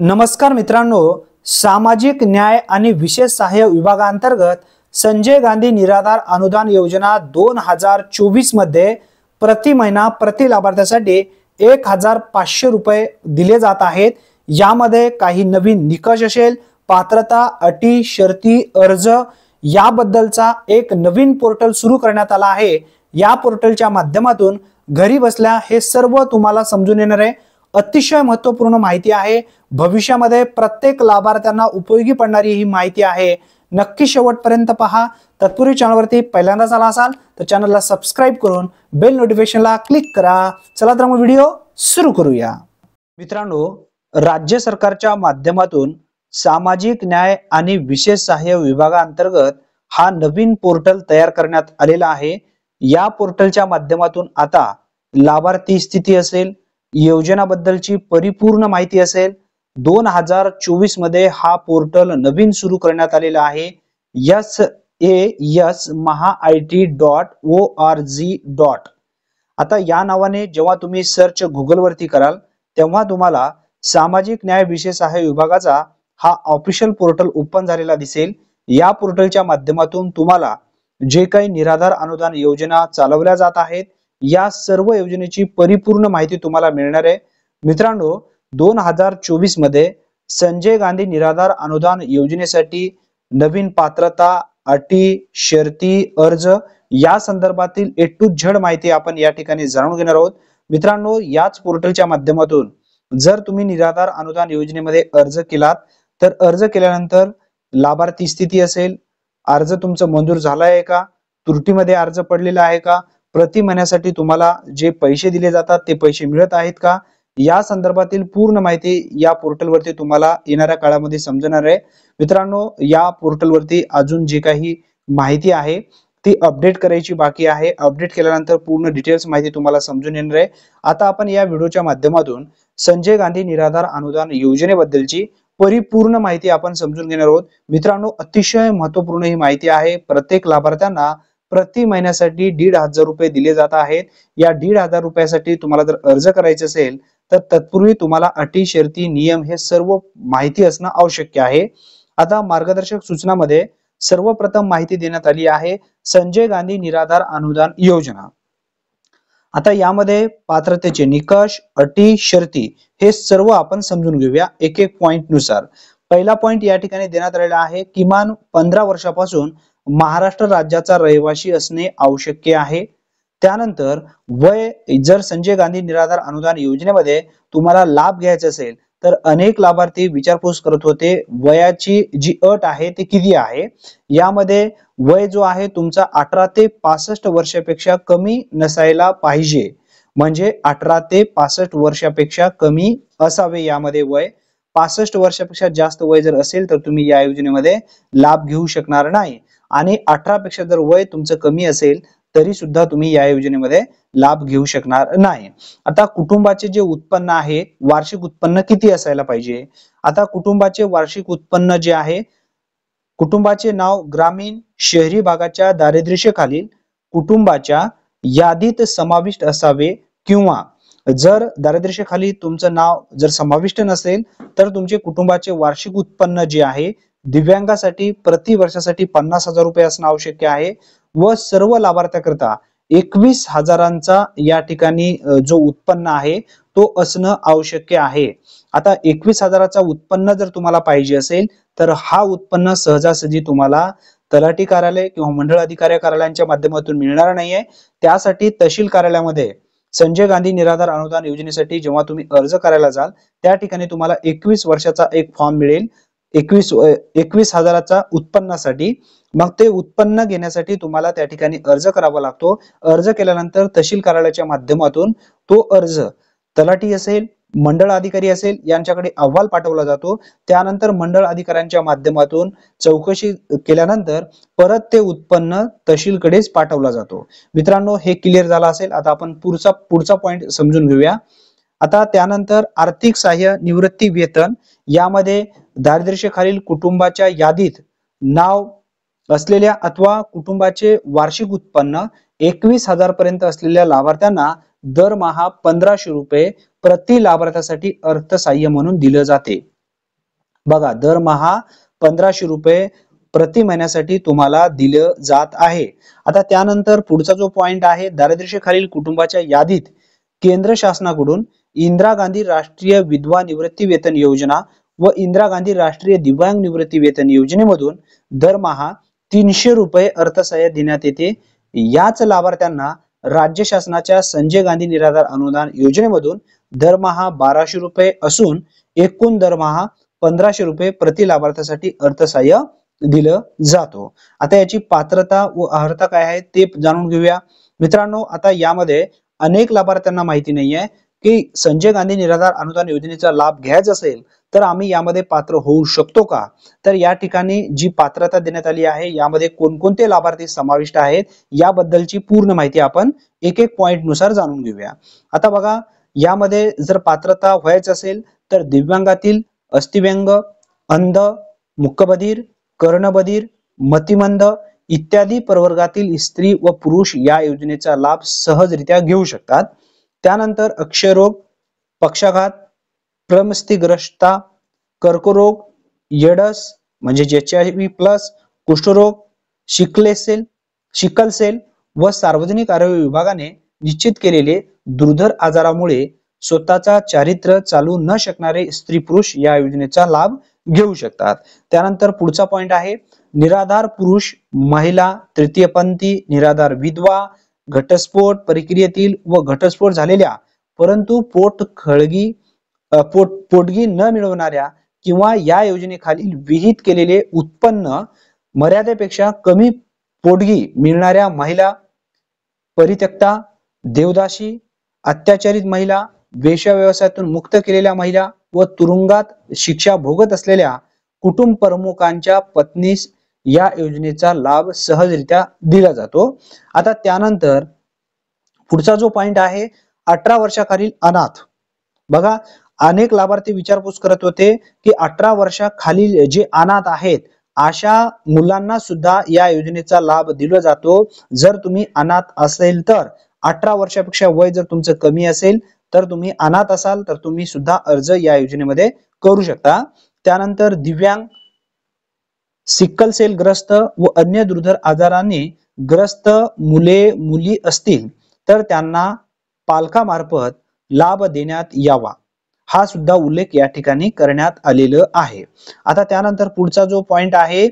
नमस्कार मित्रांनो, सामाजिक न्याय आणि विशेष सहाय्य विभागांतर्गत संजय गांधी निराधार अनुदान योजना 2024 मध्ये प्रति महिना प्रति लाभार्थ्यासाठी 1500 रुपये दिले जात आहेत। यामध्ये काही नवीन निकष असेल, पात्रता, अटी, शर्ती, अर्ज याबद्दलचा एक नवीन पोर्टल सुरू करण्यात आला आहे। या पोर्टलच्या माध्यमातून घरी बसल्या हे सर्व तुम्हाला समजून येणार आहे। अतिशय महत्त्वपूर्ण माहिती आहे, भविष्यामध्ये प्रत्येक लाभार्थ्यांना उपयोगी पडणारी ही माहिती आहे। नक्की शेवटपर्यंत पहा। तत्पूर्वी चॅनलवरती पहिल्यांदाच आला असाल तर चॅनलला सबस्क्राइब करून बेल नोटिफिकेशनला क्लिक करा। चला तर मग व्हिडिओ सुरू करूया। मित्रांनो, राज्य सरकारच्या माध्यमातून सामाजिक न्याय आणि विशेष सहाय्य विभागांतर्गत हा नवीन पोर्टल तयार करण्यात आलेला आहे। या पोर्टलच्या माध्यमातून आता लाभार्थी स्थिती असेल, योजनाबद्दलची परिपूर्ण माहिती असेल। 2024 मध्ये हा पोर्टल नवीन सुरू करण्यात आलेला आहे। sasmahaIT.org. आता या नावाने जेव्हा तुम्ही सर्च गुगल वरती कराल तेव्हा तुम्हाला सामाजिक न्याय विशेष सहाय्य विभागाचा हा ऑफिशियल पोर्टल ओपन झालेला दिसेल। या पोर्टलच्या माध्यमातून तुम्हाला जे काही निराधार अनुदान योजना चालवल्या जात आहेत या सर्व योजनेची परिपूर्ण माहिती तुम्हाला मिळणार आहे। मित्रांनो, 2024 मध्ये संजय गांधी निराधार अनुदान योजनेसाठी नवीन पात्रता, अटी, शर्ती, अर्ज या संदर्भातील A to Z माहिती आपण या ठिकाणी जाणून घेणार आहोत। मित्रांनो, याच पोर्टलच्या माध्यमातून जर तुम्ही निराधार अनुदान योजनेमध्ये अर्ज केलात तर अर्ज केल्यानंतर लाभार्थी स्थिती असेल, अर्ज तुमचा मंजूर झाला आहे का, त्रुटीमध्ये अर्ज पडलेला आहे का, प्रति महिन्यासाठी तुम्हाला जे पैसे दिले जातात ते पैसे मिळत आहेत का, या संदर्भातील पूर्ण माहिती या पोर्टल वरती तुम्हाला येणाऱ्या काळामध्ये समजणार आहे। मित्रांनो, या पोर्टल वरती अजून जी काही माहिती आहे ती अपडेट करायची बाकी आहे। अपडेट केल्यानंतर पूर्ण डिटेल्स माहिती तुम्हाला समजून येणार आहे। आता आपण या व्हिडिओच्या माध्यमातून संजय गांधी निराधार अनुदान योजनेबद्दलची परिपूर्ण माहिती आपण समजून घेणार आहोत। मित्रांनो, अतिशय महत्त्वपूर्ण ही माहिती आहे। प्रत्येक लाभार्थ्यांना प्रति महिन्यासाठी 1500 रुपये दिले जात आहेत। या 1500 रुपयासाठी तुम्हाला जर अर्ज करायचे असेल तर तत्पूर्वी तुम्हाला अटी, शर्ती, नियम हे सर्व माहिती असणं आवश्यक आहे। आता मार्गदर्शक सूचनामध्ये सर्वप्रथम माहिती देण्यात आली आहे संजय गांधी निराधार अनुदान योजना। आता यामध्ये पात्रतेचे निकष, अटी, शर्ती हे सर्व आपण समजून घेऊया एक एक पॉइंट नुसार। पहिला पॉइंट या ठिकाणी देण्यात आलेला आहे, किमान 15 वर्षापासून महाराष्ट्र राज्याचा रहिवासी असणे आवश्यक आहे। त्यानंतर वय, जर संजय गांधी निराधार अनुदान योजनेमध्ये तुम्हाला लाभ घ्यायचा असेल तर अनेक लाभार्थी विचारपूस करत होते वयाची जी अट आहे ते किती आहे। यामध्ये वय जो आहे तुमचा 18 ते 65 वर्षापेक्षा कमी नसायला पाहिजे, म्हणजे 18 ते 65 वर्षापेक्षा कमी असावे यामध्ये वय। 65 वर्षापेक्षा जास्त वय जर असेल तर तुम्ही या योजनेमध्ये लाभ घेऊ शकणार नाही, आणि 18 पेक्षा जर वय तुमचं कमी असेल तरी सुद्धा तुम्ही या योजनेमध्ये लाभ घेऊ शकणार नाही। आता कुटुंबाचे जे उत्पन्न आहे, वार्षिक उत्पन्न किती असायला पाहिजे। आता कुटुंबाचे वार्षिक उत्पन्न जे आहे, कुटुंबाचे नाव ग्रामीण शहरी भागाच्या दारिद्र्यरेषेखालील कुटुंबाच्या यादीत समाविष्ट असावे, किंवा जर दारिद्र्यरेषेखाली तुमचं नाव जर समाविष्ट नसेल तर तुमचे कुटुंबाचे वार्षिक उत्पन्न जे आहे दिव्यांगासाठी प्रति वर्षासाठी 50,000 रुपये असणं आवश्यक आहे, व सर्व लाभार्थ्याकरता 21,000चा या ठिकाणी जो उत्पन्न आहे तो असणं आवश्यक आहे। आता 21,000चा उत्पन्न जर तुम्हाला पाहिजे असेल तर हा उत्पन्न सहजासहजी तुम्हाला तलाठी कार्यालय किंवा मंडळ अधिकारी कार्यालयांच्या माध्यमातून मिळणार नाहीये। त्यासाठी तहसील कार्यालयामध्ये संजय गांधी निराधार अनुदान योजनेसाठी जेव्हा तुम्ही अर्ज करायला जाल त्या ठिकाणी तुम्हाला 21 वर्षाचा एक फॉर्म मिळेल 21,000चा उत्पन्नासाठी। मग ते उत्पन्न घेण्यासाठी तुम्हाला त्या ठिकाणी अर्ज करावा लागतो। अर्ज केल्यानंतर तहसील कार्यालयाच्या माध्यमातून तो अर्ज तलाठी असेल, मंडळ अधिकारी असेल यांच्याकडे अहवाल पाठवला जातो। त्यानंतर मंडळ अधिकाऱ्यांच्या माध्यमातून चौकशी केल्यानंतर परत ते उत्पन्न तहसीलकडेच पाठवला जातो। मित्रांनो, हे क्लिअर झालं असेल। आता आपण पुढचा पॉइंट समजून घेऊया। आता त्यानंतर आर्थिक सहाय्य, निवृत्ती वेतन यामध्ये दारिद्र्यरेषेखालील कुटुंबाच्या यादीत नाव असलेल्या अथवा कुटुंबाचे वार्षिक उत्पन्न 21,000 पर्यंत असलेल्या लाभार्थ्यांना दरमहा 1500 रुपये प्रति लाभार्थ्यासाठी अर्थसहाय्य म्हणून दिले जाते। बघा, दरमहा 1500 रुपये प्रति महिन्यासाठी तुम्हाला दिलं जात आहे. आता त्यानंतर पुढचा जो पॉइंट आहे, दारिद्र्यरेषेखालील कुटुंबाच्या यादीत केंद्र शासनाकडून इंदिरा गांधी राष्ट्रीय विधवा निवृत्ती वेतन योजना व इंदिरा गांधी राष्ट्रीय दिव्यांग निवृत्ती वेतन योजनेमधून दरमहा 300 रुपये अर्थसहाय्य देण्यात येते. याच लाभार्थ्यांना राज्य शासनाच्या संजय गांधी निराधार अनुदान योजनेमधून दरमहा 1200 रुपये असून एकूण दरमहा 1500 रुपये प्रति लाभार्थ्यासाठी अर्थसहाय्य दिलं जातो. आता याची पात्रता व अर्हता काय आहे ते जाणून घेऊया. मित्रांनो, आता यामध्ये अनेक लाभार्थ्यांना माहिती नाहीये की संजय गांधी निराधार अनुदान योजनेचा लाभ घ्यायचा असेल तर आम्ही यामध्ये पात्र होऊ शकतो का. तर या ठिकाणी जी पात्रता देण्यात आली आहे यामध्ये कोणकोणते लाभार्थी समाविष्ट आहेत याबद्दलची पूर्ण माहिती आपण एक एक पॉइंट नुसार जाणून घेऊया. आता बघा, यामध्ये जर पात्रता व्हायचं असेल तर दिव्यांगातील अस्थिव्यंग, अंध, मुकबधीर, कर्णबधीर, मतिमंद इत्यादी प्रवर्गातील स्त्री व पुरुष या योजनेचा लाभ सहजरित्या घेऊ शकतात. त्यानंतर अक्षयरोग, पक्षाघात, प्रमस्तिग्रस्ता, कर्करोग, एड्स म्हणजे HIV प्लस, कुष्ठरोग, सिकल सेल व सार्वजनिक आरोग्य विभागाने निश्चित केलेले दुर्धर आजारामुळे स्वतःचा चारित्र्य चालू न शकणारे स्त्री पुरुष या योजनेचा लाभ घेऊ शकतात. त्यानंतर पुढचा पॉइंट आहे, निराधार पुरुष, महिला, तृतीयपंथी, निराधार विधवा, घटस्फोट प्रक्रियेतील व घटस्फोट झालेल्या परंतु पोटगी न मिळवणाऱ्या किंवा या योजनेखालील विहित केलेले उत्पन्न मर्यादेपेक्षा कमी पोटगी मिळणाऱ्या महिला, परित्यक्ता, देवदासी, अत्याचारित महिला, वेश्या व्यवसायातून मुक्त केलेल्या महिला व तुरुंगात शिक्षा भोगत असलेल्या कुटुंब प्रमुखांच्या पत्नीस या योजनेचा लाभ सहजरित्या दिला जातो. आता त्यानंतर पुढचा जो पॉइंट आहे, 18 वर्षाखालील अनाथ. बघा, अनेक लाभार्थी विचारपूस करत होते की 18 वर्षाखालील जे अनाथ आहेत अशा मुलांना सुद्धा या योजनेचा लाभ दिला जातो. जर तुम्ही अनाथ असेल तर 18 वर्षापेक्षा वय जर तुमचं कमी असेल तर तुम्ही अनाथ असाल तर तुम्ही सुद्धा अर्ज या योजनेमध्ये करू शकता. त्यानंतर दिव्यांग, सिकल सेल ग्रस्त व अन्य दुर्धर आजाराने ग्रस्त मुली असतील तर त्यांना पालकामार्फत लाभ देण्यात यावा, हा सुद्धा उल्लेख या ठिकाणी करण्यात आलेला आहे. आता त्यानंतर पुढचा जो पॉइंट आहे,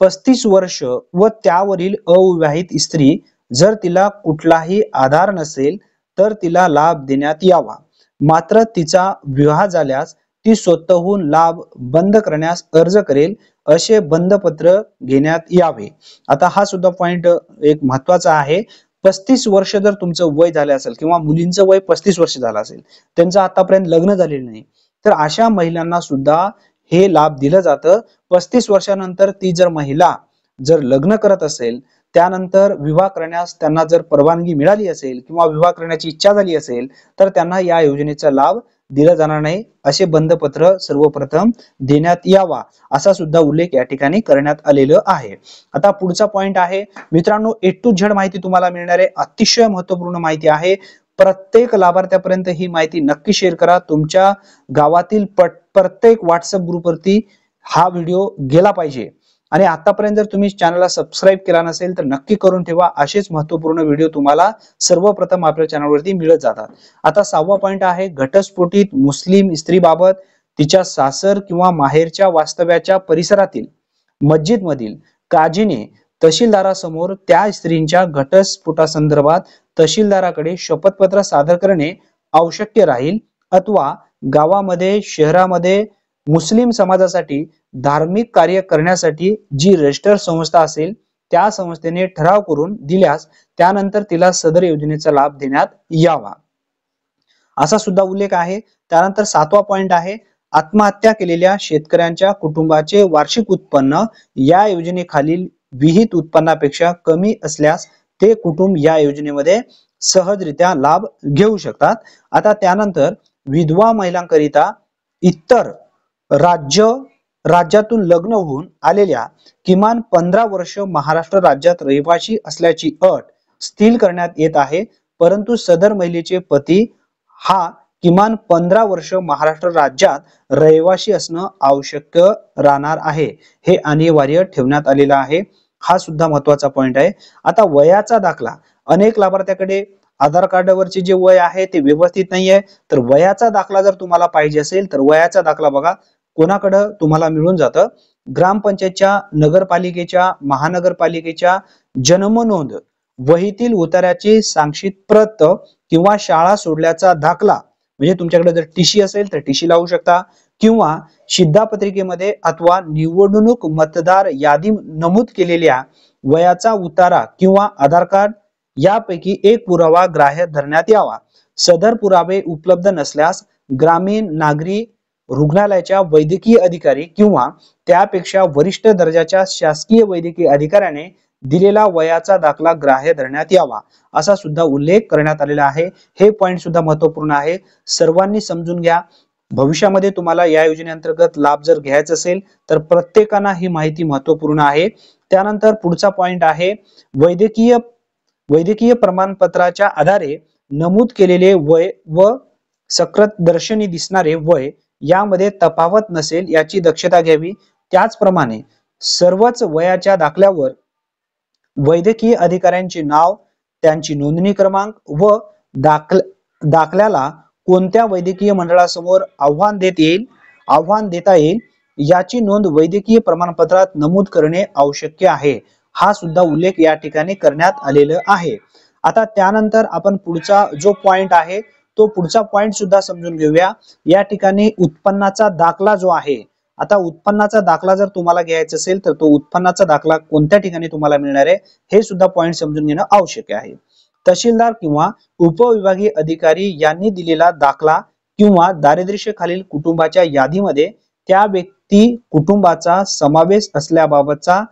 35 वर्ष व त्यावरील अविवाहित स्त्री जर तिला कुठलाही आधार नसेल तर तिला लाभ देण्यात यावा, मात्र तिचा विवाह झाल्यास ती स्वतःहून लाभ बंद करण्यास अर्ज करेल असे बंधपत्र घेण्यात यावे. आता हा सुद्धा पॉइंट एक महत्वाचा आहे. 35 वर्ष जर तुमचं वय झालं असेल किंवा मुलींचं वय 35 वर्ष झालं असेल, त्यांचं आतापर्यंत लग्न झालेलं नाही, तर अशा महिलांना सुद्धा हे लाभ दिलं जातं. 35 वर्षानंतर ती जर महिला जर लग्न करत असेल, त्यानंतर विवाह करण्यास त्यांना जर परवानगी मिळाली असेल किंवा विवाह करण्याची इच्छा झाली असेल तर त्यांना या योजनेचा लाभ दिला जाणार नाही, असे बंधपत्र सर्वप्रथम देण्यात यावा, असा सुद्धा उल्लेख या ठिकाणी करण्यात आलेला आहे. आता पुढचा पॉइंट आहे मित्रांनो, A to Z माहिती तुम्हाला मिळणार आहे. अतिशय महत्वपूर्ण माहिती आहे. प्रत्येक लाभार्थ्यापर्यंत ही माहिती नक्की शेअर करा. तुमच्या गावातील प्रत्येक व्हॉट्सअप ग्रुपवरती हा व्हिडिओ गेला पाहिजे. आणि आतापर्यंत जर तुम्ही चॅनलला सबस्क्राईब केला नसेल तर नक्की करून ठेवा. असेच महत्वपूर्ण व्हिडिओ तुम्हाला सर्वप्रथम आपल्या चॅनलवरती मिळत जातात. आता 6वा पॉइंट आहे, घटस्फोटित मुस्लिम स्त्रीबाबत तिच्या सासर किंवा माहेरच्या वास्तव्याच्या परिसरातील मस्जिद मधील काजीने तहसीलदारासमोर त्या स्त्रीच्या घटस्फोटासंदर्भात तहसीलदाराकडे शपथपत्र सादर करणे आवश्यक राहील, अथवा गावामध्ये शहरामध्ये मुस्लिम समाजासाठी धार्मिक कार्य करण्यासाठी जी रजिस्टर संस्था असेल त्या संस्थेने ठराव करून दिल्यास त्यानंतर तिला सदर योजनेचा लाभ देण्यात यावा, असा सुद्धा उल्लेख आहे. त्यानंतर 7वा पॉइंट आहे, आत्महत्या केलेल्या शेतकऱ्यांच्या कुटुंबाचे वार्षिक उत्पन्न या योजनेखालील विहित उत्पन्नापेक्षा कमी असल्यास ते कुटुंब या योजनेमध्ये सहजरित्या लाभ घेऊ शकतात. आता त्यानंतर विधवा महिलांकरिता इतर राज्यातून लग्न होऊन आलेल्या किमान 15 वर्ष महाराष्ट्र राज्यात रहिवासी असल्याची अट स्थिर करण्यात येत आहे, परंतु सदर महिलेचे पती हा किमान 15 वर्ष महाराष्ट्र राज्यात रहिवासी असणं आवश्यक राहणार आहे, हे अनिवार्य ठेवण्यात आलेलं आहे. हा सुद्धा महत्वाचा पॉइंट आहे. आता वयाचा दाखला, अनेक लाभार्थ्याकडे आधार कार्डवरचे जे वय आहे ते व्यवस्थित नाहीये, तर वयाचा दाखला जर तुम्हाला पाहिजे असेल तर वयाचा दाखला बघा कोणाकडे तुम्हाला मिळून जातं, ग्रामपंचायतच्या, नगरपालिकेच्या, महानगरपालिकेच्या जन्म नोंद वहीतील उतार्याची सांक्षिक प्रत किंवा शाळा सोडल्याचा दाखला, म्हणजे तुमच्याकडे जर टीसी असेल तर टीसी लावू शकता, किंवा शिधापत्रिकेमध्ये अथवा निवडणूक मतदार यादी नमूद केलेल्या वयाचा उतारा किंवा आधार कार्ड यापैकी एक पुरावा ग्राह्य धरण्यात यावा. सदर पुरावे उपलब्ध नसल्यास ग्रामीण नागरी रुग्णालयाच्या वैद्यकीय अधिकारी किंवा त्यापेक्षा वरिष्ठ दर्जाच्या शासकीय वैद्यकीय अधिकाऱ्याने दिलेला वयाचा दाखला ग्राह्य धरण्यात यावा, असा सुद्धा उल्लेख करण्यात आलेला आहे. हे पॉइंट सुद्धा महत्वपूर्ण आहे, सर्वांनी समजून घ्या. भविष्यामध्ये तुम्हाला या योजनेअंतर्गत लाभ जर घ्यायचा असेल तर प्रत्येकांना ही माहिती महत्वपूर्ण आहे. त्यानंतर पुढचा पॉइंट आहे, वैद्यकीय प्रमाणपत्राच्या आधारे नमूद केलेले वय व सकृतदर्शनी दिसणारे वय यामध्ये तफावत नसेल याची दक्षता घ्यावी. त्याचप्रमाणे सर्वच वयाच्या दाखल्यावर वैद्यकीय अधिकाऱ्यांचे नाव, त्यांची नोंदणी क्रमांक व दाखल्याला कोणत्या वैद्यकीय मंडळासमोर आव्हान देता येईल याची नोंद वैद्यकीय प्रमाणपत्रात नमूद करणे आवश्यक आहे. हा सुद्धा उल्लेख या ठिकाणी करण्यात आलेला आहे. आता त्यानंतर आपण पुढचा जो पॉइंट आहे तो पुढचा पॉइंट सुद्धा समजून घेऊया. या ठिकाणी उत्पन्नाचा दाखला जो आहे, आता उत्पन्नाचा दाखला जर तुम्हाला घ्यायचा असेल तर तो उत्पन्नाचा दाखला कोणत्या ठिकाणी तुम्हाला मिळणार आहे हे सुद्धा पॉइंट समजून घेणं आवश्यक आहे. तहसीलदार किंवा उपविभागीय अधिकारी यांनी दिलेला दाखला किंवा दारिद्र्य खालील कुटुंबाच्या यादीमध्ये त्या व्यक्ती कुटुंबाचा समावेश असल्याबाबतचा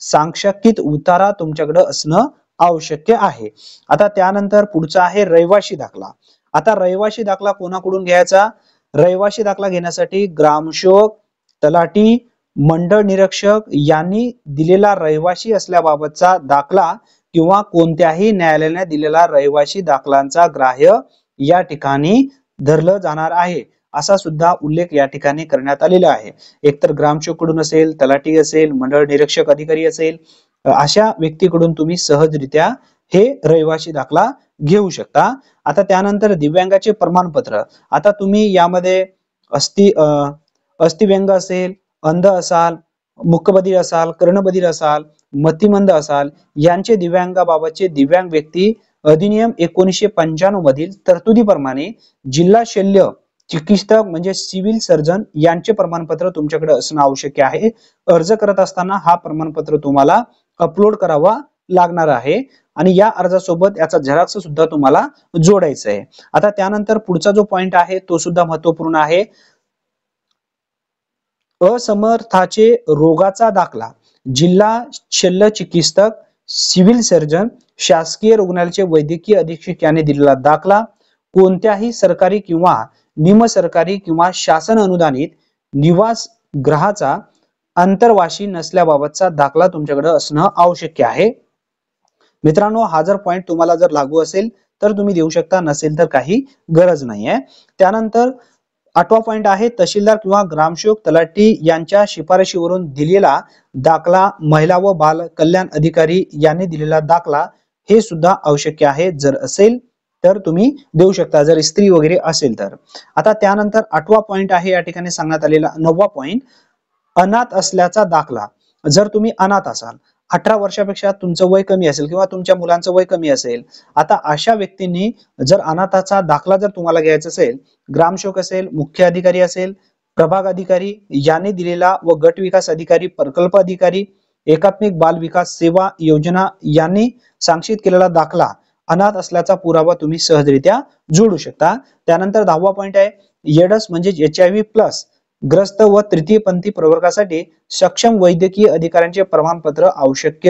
सांख्यिकीय उतारा तुमच्याकडे असणं आवश्यक आहे. आता त्यानंतर पुढचा आहे रहिवासी दाखला. आता रहिवासी दाखला कोणाकडून घ्यायचा? रहिवासी दाखला घेण्यासाठी ग्रामसेवक, तलाठी, मंडळ निरीक्षक यांनी दिलेला रहिवासी असल्याबाबतचा दाखला किंवा कोणत्याही न्यायालयाने दिलेला रहिवासी दाखलांचा ग्राह्य या ठिकाणी धरलं जाणार आहे, असा सुद्धा उल्लेख या ठिकाणी करण्यात आलेला आहे. एकतर ग्रामसेवकडून असेल, तलाठी असेल, मंडळ निरीक्षक अधिकारी असेल, अशा व्यक्तीकडून तुम्ही सहजरित्या हे रहिवासी दाखला घेऊ शकता. आता त्यानंतर दिव्यांगाचे प्रमाणपत्र. आता तुम्ही यामध्ये अस्थिव्यंग असेल, अंध असाल, मूकबधीर असाल, कर्णबधीर असाल, मतिमंद असाल, यांचे दिव्यांगाबाबतचे दिव्यांग व्यक्ती अधिनियम 1995 मधील तरतुदीप्रमाणे जिल्हा शल्य चिकित्सक म्हणजे सिव्हिल सर्जन यांचे प्रमाणपत्र तुमच्याकडे असणं आवश्यक आहे. अर्ज करत असताना हा प्रमाणपत्र तुम्हाला अपलोड करावा लागणार आहे आणि या अर्जासोबत याचा झेरॉक्स सुद्धा तुम्हाला जोडायचा आहे. आता त्यानंतर पुढचा जो पॉइंट आहे तो सुद्धा महत्वपूर्ण आहे. असमर्थाचे रोगाचा दाखला. जिल्हा शल्य चिकित्सक, सिव्हिल सर्जन, शासकीय रुग्णालयाचे वैद्यकीय अधीक्षक यांनी दिलेला दाखला, कोणत्याही सरकारी किंवा निमसरकारी किंवा शासन अनुदानित निवास गृहाचा अंतर्वासी नसल्याबाबतचा दाखला तुमच्याकडे असणं आवश्यक आहे. मित्रांनो, हा जर पॉइंट तुम्हाला जर लागू असेल तर तुम्ही देऊ शकता, नसेल तर काही गरज नाहीये. त्यानंतर 8वा पॉइंट आहे तहसीलदार किंवा ग्रामसेवक, तलाठी यांच्या शिफारशीवरून दिलेला दाखला, महिला व बाल कल्याण अधिकारी यांनी दिलेला दाखला हे सुद्धा आवश्यक आहे. जर असेल तर तुम्ही देऊ शकता, जर स्त्री वगैरे असेल तर. आता त्यानंतर 8वा पॉइंट आहे या ठिकाणी सांगण्यात आलेला 9वा पॉइंट, अनाथ असल्याचा दाखला. जर तुम्ही अनाथ असाल, 18 वर्षापेक्षा तुमचं वय कमी असेल किंवा तुमच्या मुलांचं वय कमी असेल, आता अशा व्यक्तींनी जर अनाथाचा दाखला जर तुम्हाला घ्यायचा असेल, ग्रामसेवक असेल, मुख्य अधिकारी असेल, प्रभाग अधिकारी यांनी दिलेला व गट विकास अधिकारी, प्रकल्प अधिकारी, एकात्मिक बाल विकास सेवा योजना यांनी सांक्षित केलेला दाखला अनाथ असल्याचा पुरावा तुम्ही सहजरित्या जोडू शकता. त्यानंतर 10वा पॉइंट आहे एड्स म्हणजे HIV+ ग्रस्त व तृतीयपंथी प्रवर्गासाठी सक्षम वैद्यकीय अधिकाऱ्यांचे प्रमाणपत्र आवश्यक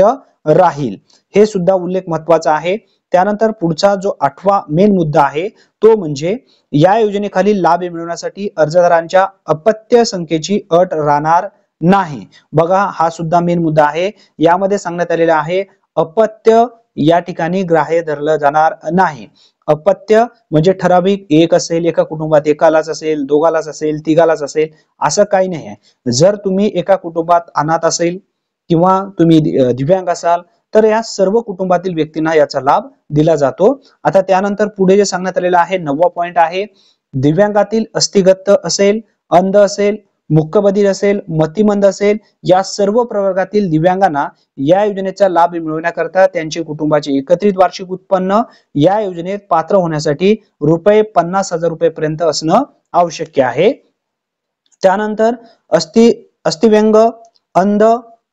राहील. हे सुद्धा उल्लेख महत्वाचा आहे. त्यानंतर पुढचा जो 8वा मेन मुद्दा आहे तो म्हणजे या योजनेखाली लाभ मिळवण्यासाठी अर्जदारांच्या अपत्य संख्येची अट राहणार नाही. बघा, हा सुद्धा मेन मुद्दा आहे. यामध्ये सांगण्यात आलेला आहे अपत्य या ठिकाणी ग्राह्य धरलं जाणार नाही. अपत्य म्हणजे ठराविक एक असेल, एका कुटुंबात एकालाच असेल, दोघालाच असेल, तिघालाच असेल, असं काही नाही आहे. जर तुम्ही एका कुटुंबात अनाथ असेल किंवा तुम्ही दिव्यांग असाल तर या सर्व कुटुंबातील व्यक्तींना याचा लाभ दिला जातो. आता त्यानंतर पुढे जे सांगण्यात आलेलं आहे 9वा पॉइंट आहे, दिव्यांगातील अस्थिगत असेल, अंध असेल, मूकबधीर असेल, मतिमंद असेल, या सर्व प्रवर्गातील दिव्यांगांना या योजनेचा लाभ मिळवण्याकरता त्यांचे कुटुंबाचे एकत्रित वार्षिक उत्पन्न या योजनेत पात्र होण्यासाठी रुपये 50,000 पर्यंत असणं आवश्यक आहे. त्यानंतर अस्थिव्यंग, अंध,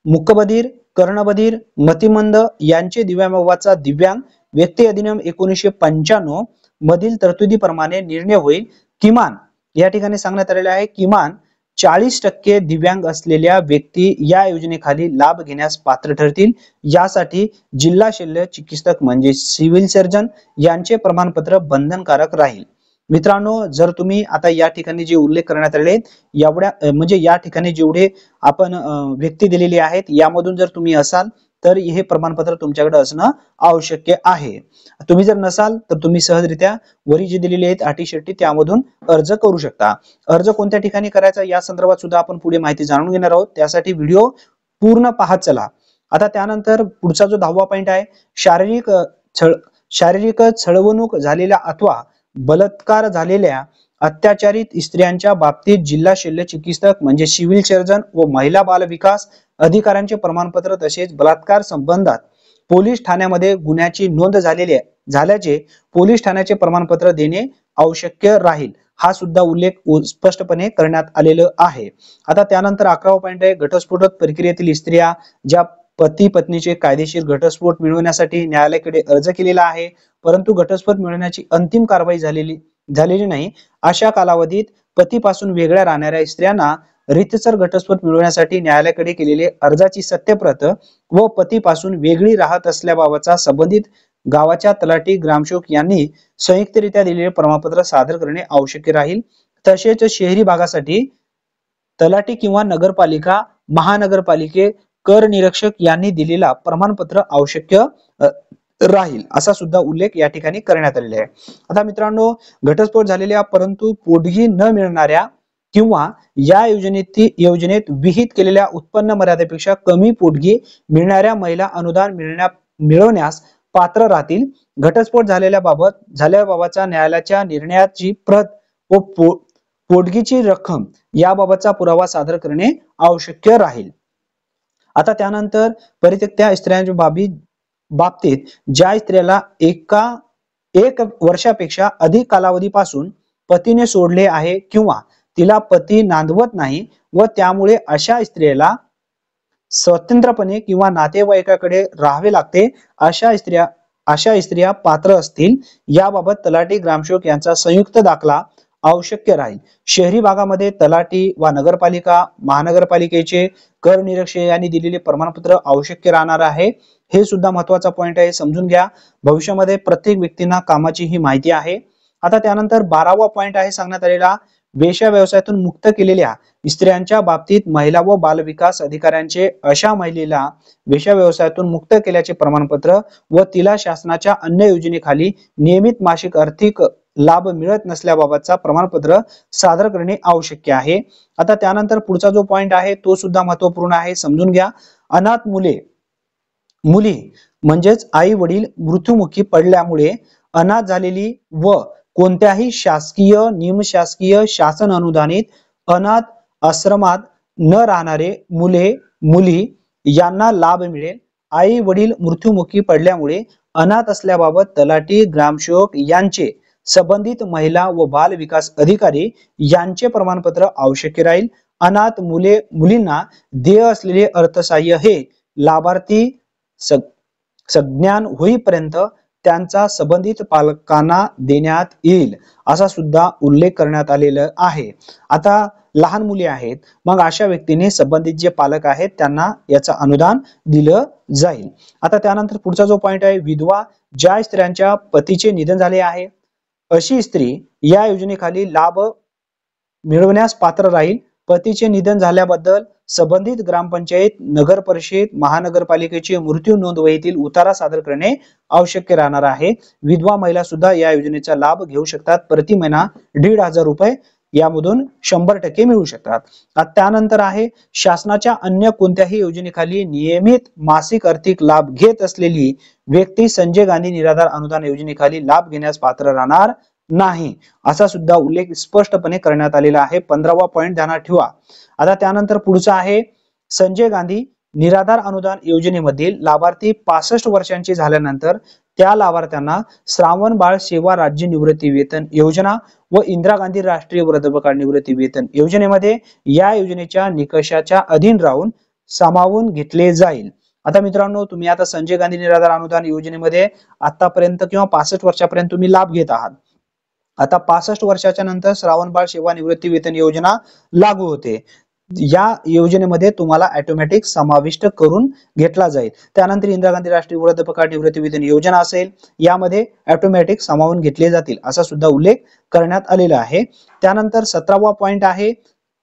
मूकबधीर, कर्णबधीर, मतिमंद यांचे दिव्यांगाचा दिव्यांग व्यक्ती अधिनियम 1995 मधील तरतुदीप्रमाणे निर्णय होईल. किमान या ठिकाणी सांगण्यात आलेले आहे किमान 40% दिव्यांग असलेल्या व्यक्ती या योजनेखाली लाभ घेण्यास पात्र ठरतील. यासाठी जिल्हा शल्य चिकित्सक म्हणजे सिव्हिल सर्जन यांचे प्रमाणपत्र बंधनकारक राहील. मित्रांनो, जर तुम्ही आता या ठिकाणी जे उल्लेख करण्यात आले एवढ्या म्हणजे या ठिकाणी जेवढे आपण व्यक्ती दिलेली आहेत यामधून जर तुम्ही असाल तर हे प्रमाणपत्र तुमच्याकडे असणं आवश्यक आहे. तुम्ही जर नसाल तर तुम्ही सहजरित्या वरी जे दिलेले आहेत अटी शर्ती त्यामधून अर्ज करू शकता. अर्ज कोणत्या ठिकाणी करायचा या संदर्भात सुद्धा आपण पुढे माहिती जाणून घेणार आहोत. त्यासाठी व्हिडिओ पूर्ण पाहत चला. आता त्यानंतर पुढचा जो 10वा पॉइंट आहे, शारीरिक छळवणूक झालेल्या अथवा बलात्कार झालेल्या अत्याचारित स्त्रियांच्या बाबतीत जिल्हा शल्य चिकित्सक म्हणजे सिव्हिल सर्जन व महिला बाल विकास अधिकाऱ्यांचे प्रमाणपत्र तसेच बलात्कार संबंधात पोलीस ठाण्यामध्ये गुन्ह्याची नोंद झाल्याचे पोलीस ठाण्याचे प्रमाणपत्र देणे आवश्यक राहील. हा सुद्धा उल्लेख स्पष्टपणे करण्यात आलेलं आहे. आता त्यानंतर 11वा पॉइंट आहे, घटस्फोट प्रक्रियेतील स्त्रिया ज्या पती पत्नीचे कायदेशीर घटस्फोट मिळवण्यासाठी न्यायालयाकडे अर्ज केलेला आहे परंतु घटस्फोट मिळवण्याची अंतिम कारवाई झालेली नाही अशा कालावधीत पतीपासून वेगळ्या राहणाऱ्या स्त्रियांना रीतसर घटस्फोट मिळवण्यासाठी न्यायालयाकडे केलेले अर्जाची सत्यप्रत व पतीपासून वेगळी राहत असल्याबाबतचा संबंधित गावाच्या तलाठी ग्रामसेवक यांनी संयुक्तरित्या दिलेले प्रमाणपत्र सादर करणे आवश्यक राहील. तसेच शहरी भागासाठी तलाठी किंवा नगरपालिका महानगरपालिके कर निरीक्षक यांनी दिलेला प्रमाणपत्र आवश्यक राहील असा सुद्धा उल्लेख या ठिकाणी करण्यात आलेला आहे. आता मित्रांनो, घटस्फोट झालेल्या परंतु पोटगी न मिळणाऱ्या किंवा या योजनेत विहित केलेल्या उत्पन्न मर्यादेपेक्षा कमी पोटगी मिळणाऱ्या महिला अनुदान मिळवण्यास पात्र राहतील. घटस्फोट झाल्याबाबतचा न्यायालयाच्या निर्णयाची प्रत व पोटगीची रक्कम याबाबतचा पुरावा सादर करणे आवश्यक राहील. आता त्यानंतर परित्यक्त्या स्त्रियांच्या बाबतीत ज्या स्त्रियाला एक वर्षापेक्षा अधिक कालावधीपासून पतीने सोडले आहे किंवा तिला पती नांदवत नाही व त्यामुळे अशा स्त्रियाला स्वतंत्रपणे किंवा नातेवाईकाकडे राहावे लागते अशा स्त्रिया पात्र असतील. याबाबत तलाठी ग्रामसेवक यांचा संयुक्त दाखला आवश्यक राहील. शहरी भागामध्ये तलाठी व नगरपालिका महानगरपालिकेचे कर निरीक्षक यांनी दिलेले प्रमाणपत्र आवश्यक राहणार आहे. हे सुद्धा महत्वाचा पॉइंट आहे, समजून घ्या. भविष्यामध्ये प्रत्येक व्यक्तींना कामाची ही माहिती आहे. आता त्यानंतर 12वा पॉइंट आहे सांगण्यात आलेला, वेश्या व्यवसायातून मुक्त केलेल्या स्त्रियांच्या बाबतीत महिला व बाल विकास अधिकाऱ्यांचे अशा महिलेला वेश्या व्यवसायातून मुक्त केल्याचे प्रमाणपत्र व तिला शासनाच्या अन्य योजनेखाली नियमित मासिक आर्थिक लाभ मिळत नसल्याबाबतचा प्रमाणपत्र सादर करणे आवश्यक आहे. आता त्यानंतर पुढचा जो पॉइंट आहे तो सुद्धा महत्वपूर्ण आहे, समजून घ्या. अनाथ मुली म्हणजेच आई वडील मृत्युमुखी पडल्यामुळे अनाथ झालेली व कोणत्याही शासकीय निमशासकीय शासन अनुदानित अनाथ आश्रमात न राहणारे मुली यांना लाभ मिळेल. आई वडील मृत्युमुखी पडल्यामुळे अनाथ असल्याबाबत तलाठी ग्रामसेवक यांचे संबंधित महिला व बाल विकास अधिकारी यांचे प्रमाणपत्र आवश्यक राहील. अनाथ मुलींना देय असलेले अर्थसहाय्य हे लाभार्थी संज्ञान होईपर्यंत त्यांचा संबंधित पालकांना देण्यात येईल असा सुद्धा उल्लेख करण्यात आलेला आहे. आता लहान मुली आहेत, मग अशा व्यक्तीने संबंधित जे पालक आहेत त्यांना याचं अनुदान दिलं जाईल. आता त्यानंतर पुढचा जो पॉइंट आहे, विधवा ज्या स्त्रियांच्या पतीचे निधन झाले आहे अशी स्त्री या योजनेखाली लाभ मिळवण्यास पात्र राहील. पतीचे निधन झाल्याबद्दल संबंधित ग्रामपंचायत, नगर परिषद, महानगरपालिकेची मृत्यू नोंद वहीतील उतारा सादर करणे आवश्यक राहणार आहे. विधवा महिला सुद्धा या योजनेचा लाभ घेऊ शकतात. प्रति महिना 1,500 रुपये यामधून 100% मिळू शकतात. त्यानंतर आहे शासनाच्या अन्य कोणत्याही योजनेखाली नियमित मासिक आर्थिक लाभ घेत असलेली व्यक्ती संजय गांधी निराधार अनुदान योजनेखाली लाभ घेण्यास पात्र राहणार नाही, असा सुद्धा उल्लेख स्पष्टपणे करण्यात आलेला आहे. 15वा पॉइंट ध्यानात ठेवा. आता त्यानंतर पुढचा आहे संजय गांधी निराधार अनुदान योजनेमधील लाभार्थी 65 वर्षांचे झाल्यानंतर त्या लाभार्थ्यांना श्रावण बाळ सेवा राज्य निवृत्ती वेतन योजना व इंदिरा गांधी राष्ट्रीय वृद्धापकाळ निवृत्ती वेतन योजनेमध्ये या योजनेच्या निकषाच्या अधीन राहून सामावून घेतले जाईल. आता मित्रांनो, तुम्ही आता संजय गांधी निराधार अनुदान योजनेमध्ये आतापर्यंत किंवा 65 वर्षापर्यंत तुम्ही लाभ घेत आहात. आता 65 वर्षाच्या नंतर श्रावण बाळ सेवा निवृत्ती वेतन योजना लागू होते. या योजनेमध्ये तुम्हाला ऑटोमॅटिक समाविष्ट करून घेतला जाईल. त्यानंतर इंदिरा गांधी राष्ट्रीय वृद्धापकाळ निवृत्ती वेतन योजना असेल, यामध्ये ऑटोमॅटिक सामावून घेतले जातील, असा सुद्धा उल्लेख करण्यात आलेला आहे. त्यानंतर 17वा पॉइंट आहे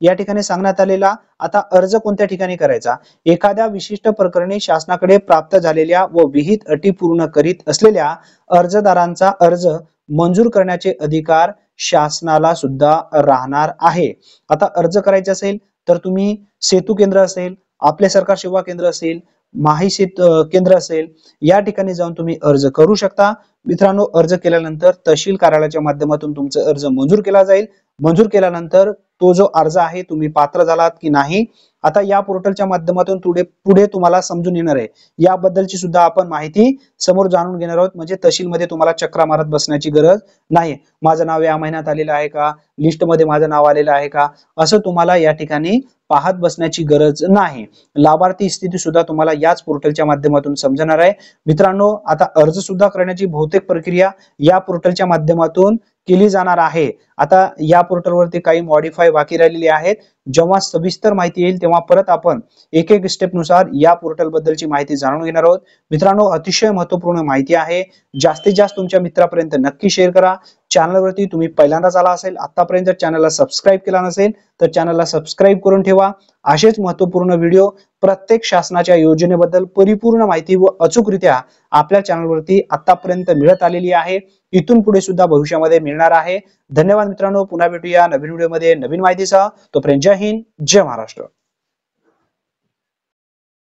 या ठिकाणी सांगण्यात आलेला. आता अर्ज कोणत्या ठिकाणी करायचा? एखाद्या विशिष्ट प्रकरणी शासनाकडे प्राप्त झालेल्या व विहित अटी पूर्ण करीत असलेल्या अर्जदारांचा अर्ज मंजूर करण्याचे अधिकार शासनाला सुद्धा राहणार आहे. आता अर्ज करायचे असेल तर तुम्ही सेतू केंद्र असेल, आपले सरकार सेवा केंद्र असेल, माहिती केंद्र असेल, या ठिकाणी जाऊन तुम्ही अर्ज करू शकता. मित्रांनो, अर्ज केल्यानंतर तहसील कार्यालयाच्या माध्यमातून तुमचा अर्ज मंजूर केला जाईल. मंजूर केल्यानंतर तो जो अर्ज आहे तुम्ही पात्र झालात की नाही, आता या पोर्टलच्या माध्यमातून पुढे तुम्हाला समजून येणार आहे. याबद्दलची सुद्धा आपण माहिती समोर जाणून घेणार आहोत. म्हणजे तहसीलमध्ये तुम्हाला चक्रा मारत बसण्याची गरज नाही. माझं नाव या महिन्यात आलेलं आहे का, लिस्टमध्ये माझं नाव आलेलं आहे का, असं तुम्हाला या ठिकाणी पाहत बसण्याची गरज नाही. लाभार्थी स्थिती सुद्धा तुम्हाला याच पोर्टलच्या माध्यमातून समजणार आहे. मित्रांनो, आता अर्ज सुद्धा करण्याची बहुतेक प्रक्रिया या पोर्टलच्या माध्यमातून केली जाणार आहे. आता या पोर्टलवरती काही मॉडिफाय बाकी राहिलेली आहेत. जेव्हा सविस्तर माहिती येईल तेव्हा परत आपण एक एक स्टेप नुसार या पोर्टल बद्दलची माहिती जाणून घेणार आहोत. मित्रांनो, अतिशय महत्त्वपूर्ण माहिती आहे. जास्तीत जास्त तुमच्या मित्रापर्यंत नक्की शेअर करा. चॅनलवरती तुम्ही पहिल्यांदाच आला असेल, आतापर्यंत चॅनलला सबस्क्राईब केला नसेल तर चॅनलला सबस्क्राईब करून ठेवा. असेच महत्त्वपूर्ण व्हिडिओ, प्रत्येक शासनाच्या योजनेबद्दल परिपूर्ण माहिती व अचूकरित्या आपल्या चॅनलवरती आतापर्यंत मिळत आलेली आहे. इथून पुढे सुद्धा भविष्यामध्ये मिळणार आहे. धन्यवाद मित्रांनो. पुन्हा भेटूया नवीन व्हिडिओमध्ये नवीन माहितीसह. तोपर्यंत जय हिंद, जय महाराष्ट्र.